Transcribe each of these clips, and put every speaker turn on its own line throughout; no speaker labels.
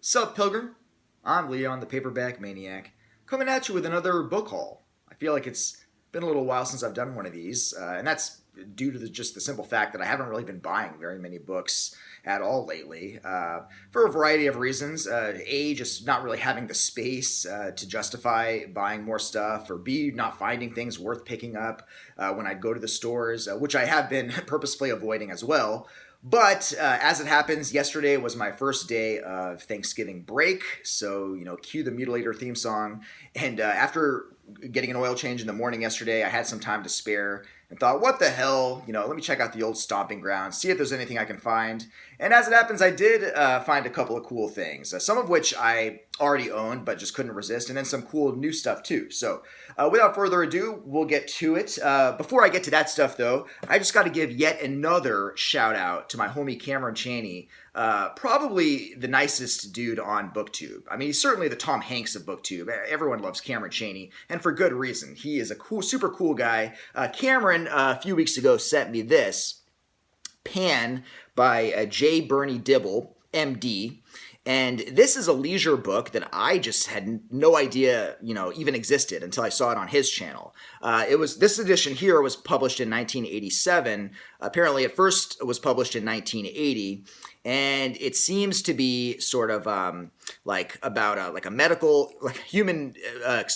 Sup, Pilgrim? I'm Leon, the Paperback Maniac, coming at you with another book haul. I feel like it's been a little while since I've done one of these, and that's due to just the simple fact that I haven't really been buying very many books at all lately, for a variety of reasons. A, just not really having the space to justify buying more stuff, or B, not finding things worth picking up when I go to the stores, which I have been purposefully avoiding as well. But as it happens, yesterday was my first day of Thanksgiving break. So, cue the Mutilator theme song. And after getting an oil change in the morning yesterday, I had some time to spare and thought, what the hell? Let me check out the old stomping grounds, see if there's anything I can find. And as it happens, I did find a couple of cool things, some of which I already owned but just couldn't resist, and then some cool new stuff too. So without further ado, we'll get to it. Before I get to that stuff, though, I just got to give yet another shout out to my homie Cameron Chaney, probably the nicest dude on BookTube. I mean, he's certainly the Tom Hanks of BookTube. Everyone loves Cameron Chaney, and for good reason. He is a super cool guy. Cameron, a few weeks ago, sent me this Pan by J. Bernie Dibble, MD. And this is a leisure book that I just had no idea, even existed until I saw it on his channel. This edition here was published in 1987. Apparently, at first, it was published in 1980, and it seems to be sort of about a human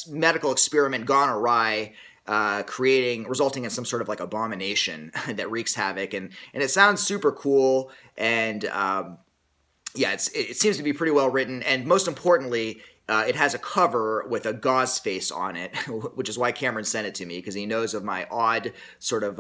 medical experiment gone awry. Resulting in some sort of abomination that wreaks havoc, and it sounds super cool, and yeah, it seems to be pretty well written, and most importantly, it has a cover with a gauze face on it, which is why Cameron sent it to me, because he knows of my odd sort of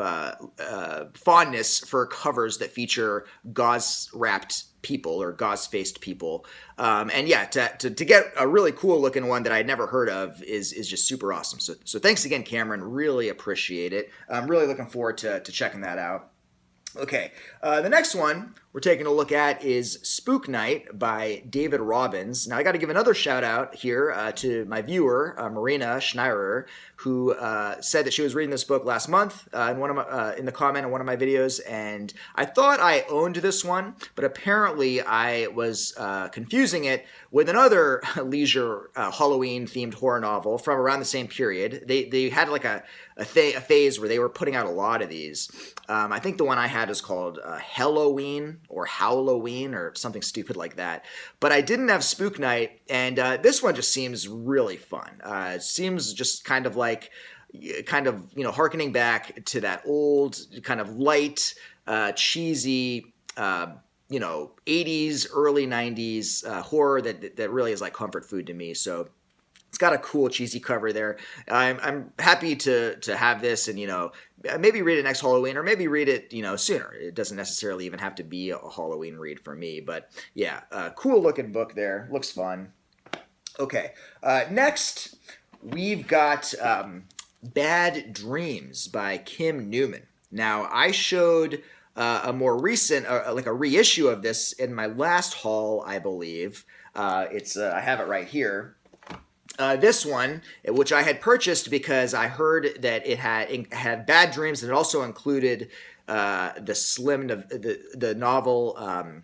fondness for covers that feature gauze-wrapped people or gauze-faced people. And yeah, to get a really cool-looking one that I'd never heard of is just super awesome. So thanks again, Cameron. Really appreciate it. I'm really looking forward to checking that out. Okay, the next one we're taking a look at is Spook Night by David Robbins. Now, I got to give another shout out here to my viewer, Marina Schneirer, who said that she was reading this book last month in the comment on one of my videos, and I thought I owned this one, but apparently I was confusing it with another leisure Halloween-themed horror novel from around the same period. They had a phase where they were putting out a lot of these. I think the one I had is called Halloween or Halloween or something stupid like that. But I didn't have Spook Night, and this one just seems really fun. It seems just kind of harkening back to that old kind of light, cheesy, 80s, early 90s horror that really is like comfort food to me. So it's got a cool, cheesy cover there. I'm happy to have this and, maybe read it next Halloween or maybe read it, sooner. It doesn't necessarily even have to be a Halloween read for me. But yeah, cool looking book there. Looks fun. Okay, next we've got Bad Dreams by Kim Newman. Now, I showed a more recent, a reissue of this in my last haul, I believe. I have it right here. This one, which I had purchased because I heard that it had Bad Dreams, and it also included the novel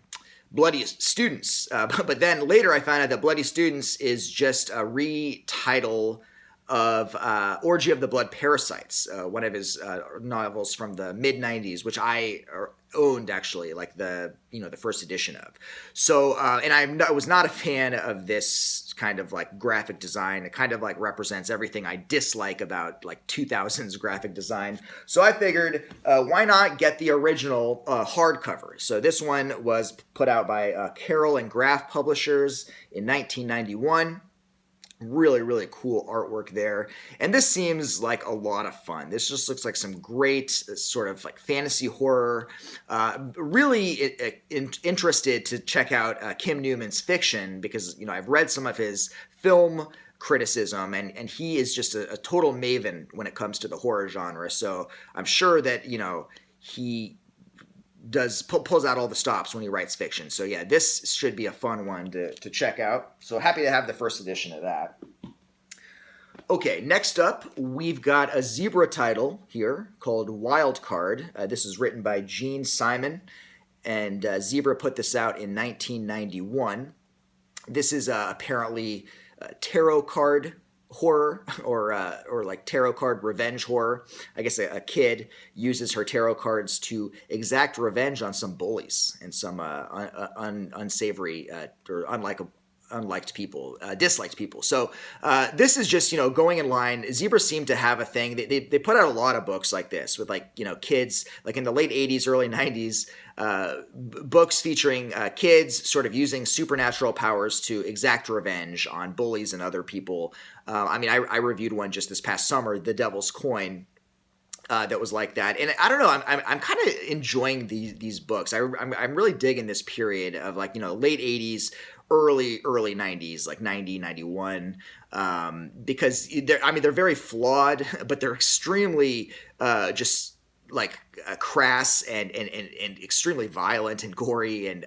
Bloody Students. But then later I found out that Bloody Students is just a retitle of Orgy of the Blood Parasites, one of his novels from the mid-90s, which I owned actually, the first edition of. So, and I was not a fan of this kind of graphic design. It kind of represents everything I dislike about 2000s graphic design. So I figured, why not get the original hardcover? So this one was put out by Carroll and Graph Publishers in 1991. Really, really cool artwork there. And this seems like a lot of fun. This just looks like some great sort of fantasy horror. Really interested to check out Kim Newman's fiction because, I've read some of his film criticism and he is just a total maven when it comes to the horror genre. So I'm sure that, he pulls out all the stops when he writes fiction. So yeah, this should be a fun one to check out. So happy to have the first edition of that. Okay, next up, we've got a Zebra title here called Wild Card. This is written by Gene Simon, and Zebra put this out in 1991. This is apparently tarot card horror or like tarot card revenge horror. I guess a kid uses her tarot cards to exact revenge on some bullies and some unsavory or unliked people, disliked people. So this is just, going in line. Zebra seemed to have a thing. They put out a lot of books like this with kids, like in the late 80s, early 90s, books featuring kids sort of using supernatural powers to exact revenge on bullies and other people. I reviewed one just this past summer, The Devil's Coin, that was like that. And I don't know, I'm kind of enjoying these books. I'm really digging this period of late 80s, early 90s, like 90, 91, because they're very flawed, but they're extremely just like crass and extremely violent and gory and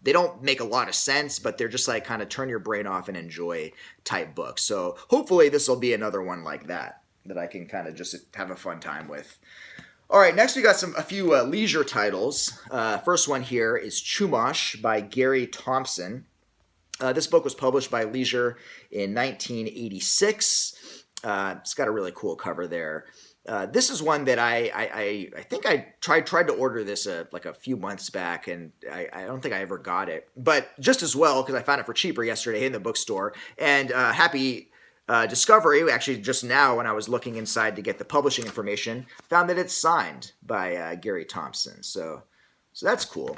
they don't make a lot of sense, but they're just like kind of turn your brain off and enjoy type books. So hopefully this will be another one like that I can kind of just have a fun time with. All right, next we got a few leisure titles. First one here is Chumash by Gary Thompson. This book was published by Leisure in 1986. It's got a really cool cover there. This is one that I think I tried to order this like a few months back, and I don't think I ever got it. But just as well, because I found it for cheaper yesterday in the bookstore. And happy discovery, actually just now when I was looking inside to get the publishing information, found that it's signed by Gary Thompson. So that's cool.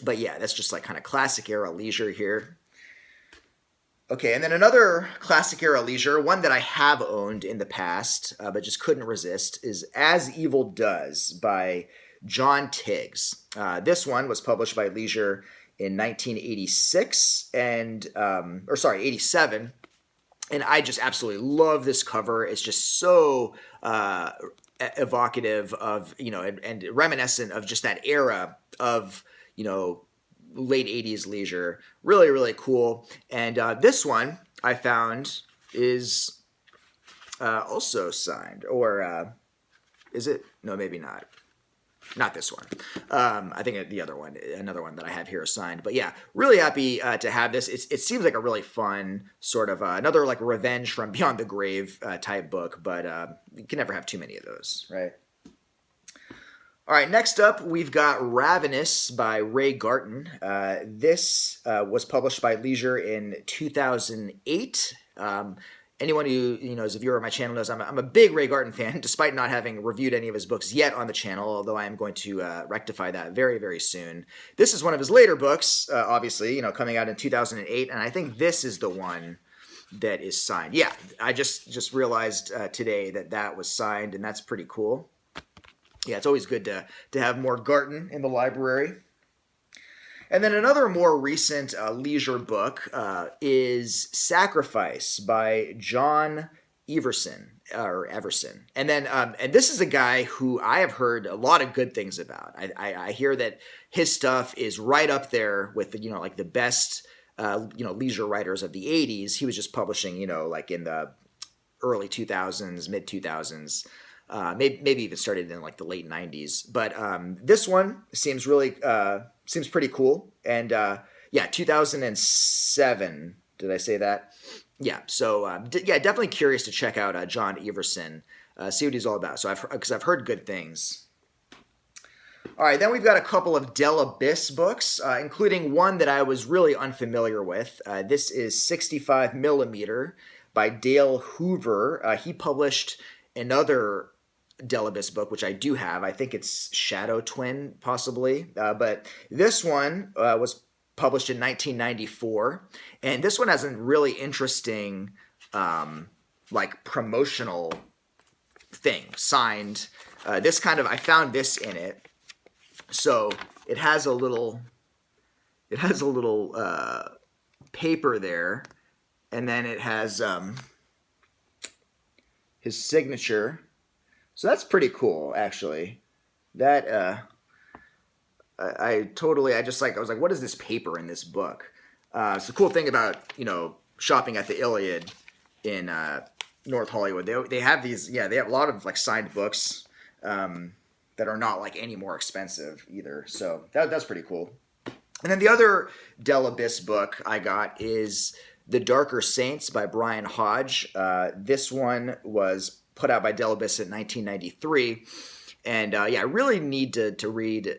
But yeah, that's just like kind of classic era Leisure here. Okay, and then another classic era Leisure, one that I have owned in the past, but just couldn't resist, is As Evil Does by John Tiggs. This one was published by Leisure in 1986 87. And I just absolutely love this cover. It's just so evocative of, and reminiscent of just that era of, late 80s Leisure. Really, really cool. And this one I found is also signed. Or is it? No, maybe not. Not this one. I think the other one, another one that I have here is signed. But yeah, really happy to have this. It seems like a really fun sort of another like Revenge from Beyond the Grave type book. But you can never have too many of those, right? All right, next up, we've got Ravenous by Ray Garton. This was published by Leisure in 2008. Anyone who is a viewer of my channel knows I'm a big Ray Garton fan, despite not having reviewed any of his books yet on the channel, although I am going to rectify that very, very soon. This is one of his later books, obviously, coming out in 2008, and I think this is the one that is signed. Yeah, I just realized today that was signed, and that's pretty cool. Yeah, it's always good to have more Garton in the library. And then another more recent Leisure book is Sacrifice by John Everson. And then and this is a guy who I have heard a lot of good things about. I hear that his stuff is right up there with like the best Leisure writers of the 80s. He was just publishing like in the early 2000s, mid 2000s. Maybe even started in like the late 90s. But this one seems pretty cool. And yeah, 2007. Did I say that? Yeah. So definitely curious to check out John Everson, see what he's all about. So because I've heard good things. All right, then we've got a couple of Del Abyss books, including one that I was really unfamiliar with. This is 65 Millimeter by Dale Hoover. He published another Del Abyss book, which I do have. I think it's Shadow Twin, possibly. But this one was published in 1994. And this one has a really interesting, like, promotional thing signed. I found this in it. So it has a little paper there. And then it has his signature. So that's pretty cool, actually. That I was like, what is this paper in this book? It's the cool thing about shopping at the Iliad in North Hollywood. They have these, they have a lot of like signed books that are not like any more expensive either. So that's pretty cool. And then the other Del Abyss book I got is The Darker Saints by Brian Hodge. This one was put out by Del Abyss in 1993. And yeah, I really need to read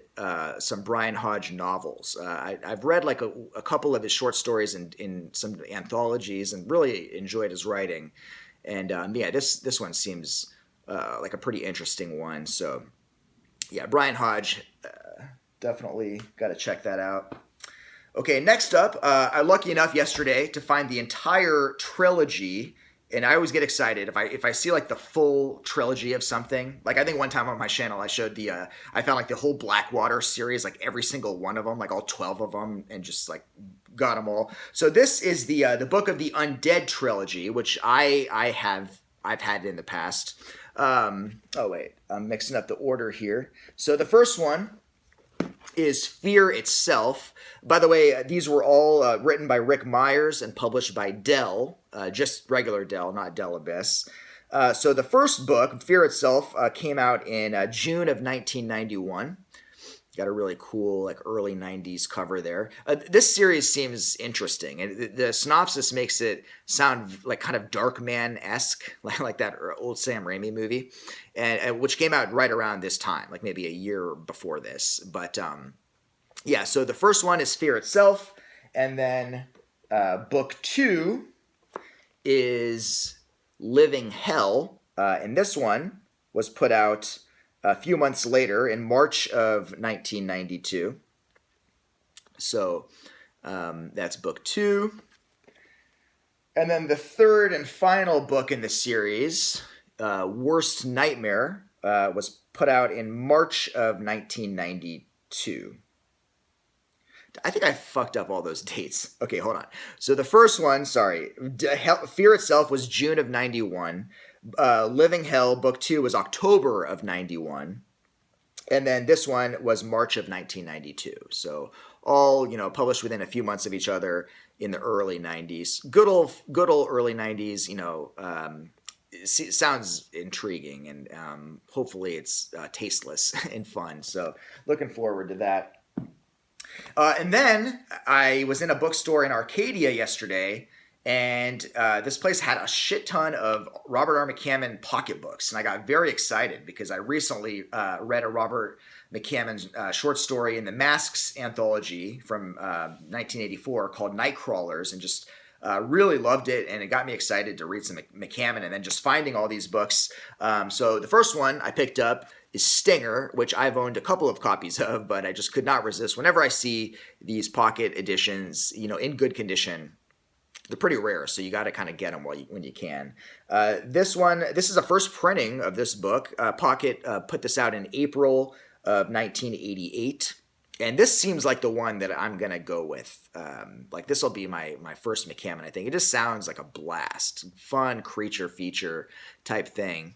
some Brian Hodge novels. I've read like a couple of his short stories in some anthologies and really enjoyed his writing. And yeah, this one seems like a pretty interesting one. So yeah, Brian Hodge, definitely got to check that out. Okay, next up, I lucky enough yesterday to find the entire trilogy, and I always get excited if I see like the full trilogy of something. Like I think one time on my channel I showed I found like the whole Blackwater series, like every single one of them, like all 12 of them, and just like got them all. So this is the Book of the Undead trilogy, which I've had in the past. Oh wait, I'm mixing up the order here. So the first one is Fear Itself. By the way, these were all written by Rick Myers and published by Dell, just regular Dell, not Del Abyss. So the first book, Fear Itself, came out in June of 1991. Got a really cool, like early 90s cover there. This series seems interesting, and the synopsis makes it sound like kind of Darkman-esque, like that old Sam Raimi movie, and which came out right around this time, like maybe a year before this. But yeah, so the first one is Fear Itself, and then book 2 is Living Hell, and this one was put out a few months later in March of 1992. So that's book 2. And then the third and final book in the series, Worst Nightmare, was put out in March of 1992. I think I fucked up all those dates. Okay, hold on. So the first one, sorry, Fear Itself was June of 91. Living Hell, book 2, was October of 91. And then this one was March of 1992. So all, published within a few months of each other in the early 90s. Good old early 90s, sounds intriguing, and hopefully it's tasteless and fun. So looking forward to that. And then I was in a bookstore in Arcadia yesterday, and this place had a shit ton of Robert R. McCammon pocketbooks, and I got very excited because I recently read a Robert McCammon short story in the Masks anthology from 1984 called Nightcrawlers, and just really loved it, and it got me excited to read some McCammon, and then just finding all these books. So the first one I picked up is Stinger, which I've owned a couple of copies of, but I just could not resist. Whenever I see these pocket editions, in good condition, they're pretty rare, so you got to kind of get them when you can. This is a first printing of this book. Pocket put this out in April of 1988. And this seems like the one that I'm going to go with. Like this will be my first McCammon, I think. It just sounds like a blast. Fun creature feature type thing.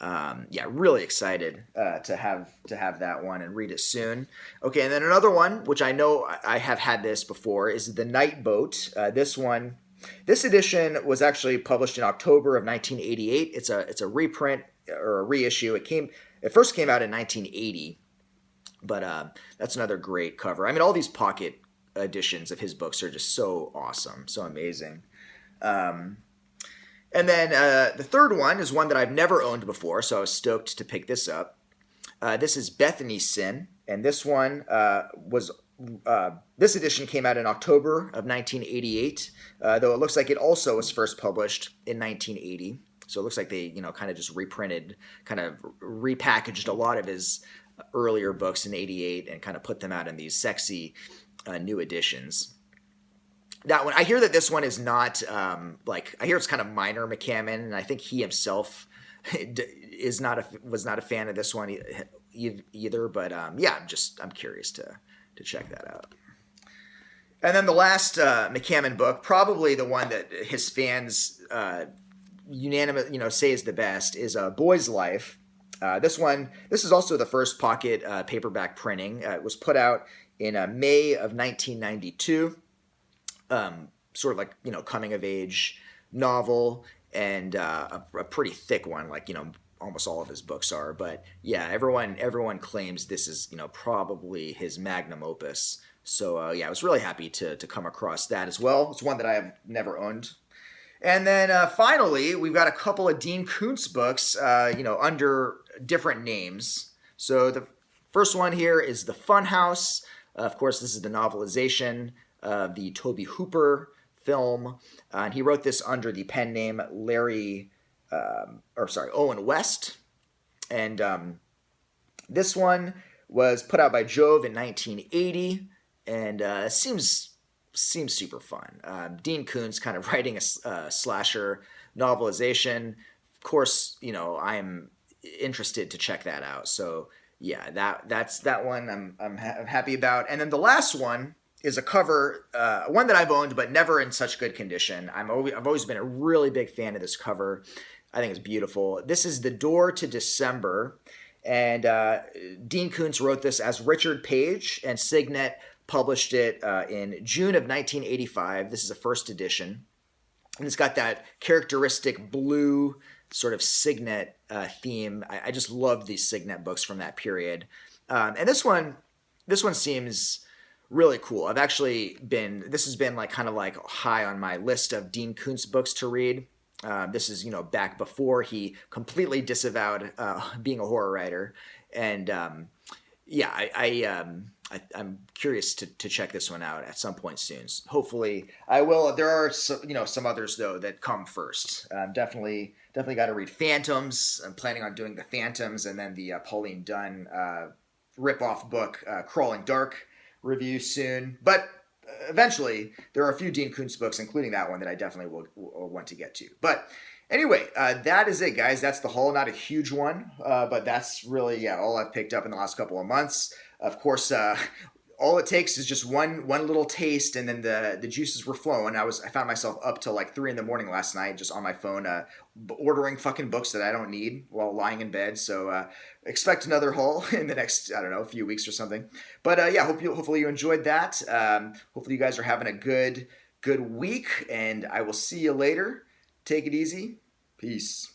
Yeah, really excited to have that one and read it soon. Okay, and then another one, which I know I have had this before, is The Night Boat. This edition was actually published in October of 1988. It's a reprint or a reissue. It first came out in 1980. But that's another great cover. I mean, all these pocket editions of his books are just so awesome, so amazing. And then the third one is one that I've never owned before, so I was stoked to pick this up. This is Bethany's Sin, and this one this edition came out in October of 1988, though it looks like it also was first published in 1980. So it looks like they, kind of just reprinted, kind of repackaged a lot of his earlier books in 88 and kind of put them out in these sexy new editions. That one, I hear that this one is not I hear it's kind of minor McCammon, and I think he himself was not a fan of this one either. But yeah, I'm curious to check that out. And then the last McCammon book, probably the one that his fans unanimous say is the best, is Boy's Life. This is also the first pocket paperback printing. It was put out in May of 1992. Sort of like, coming of age novel, and a pretty thick one, like, almost all of his books are. But yeah, everyone claims this is, probably his magnum opus So yeah, I was really happy to come across that as well. It's one that I have never owned. And then finally, we've got a couple of Dean Koontz books, under different names. So the first one here is The Funhouse. Of course, this is the novelization of the Toby Hooper film, and he wrote this under the pen name Owen West. And this one was put out by Jove in 1980, and seems super fun. Dean Koontz kind of writing a slasher novelization. Of course, I'm interested to check that out. So yeah, that's that one I'm happy about. And then the last one is a cover, one that I've owned but never in such good condition. I've always been a really big fan of this cover. I think it's beautiful. This is The Door to December, and Dean Koontz wrote this as Richard Page, and Signet published it in June of 1985. This is a first edition, and it's got that characteristic blue sort of Signet theme. I just love these Signet books from that period, and this one seems really cool. This has been like kind of like high on my list of Dean Koontz books to read. This is back before he completely disavowed being a horror writer, and yeah, I'm curious to check this one out at some point soon. Hopefully, I will. There are some others though that come first. Definitely got to read Phantoms. I'm planning on doing the Phantoms, and then the Pauline Dunn rip-off book Crawling Dark review soon. But eventually, there are a few Dean Koontz books, including that one, that I definitely will want to get to. But anyway, that is it, guys. That's the haul. Not a huge one, but that's really all I've picked up in the last couple of months. Of course, all it takes is just one little taste, and then the juices were flowing. I found myself up till like 3 a.m. last night, just on my phone, ordering fucking books that I don't need while lying in bed. So expect another haul in the next, I don't know, few weeks or something. But yeah, hopefully you enjoyed that. Hopefully you guys are having a good week, and I will see you later. Take it easy. Peace.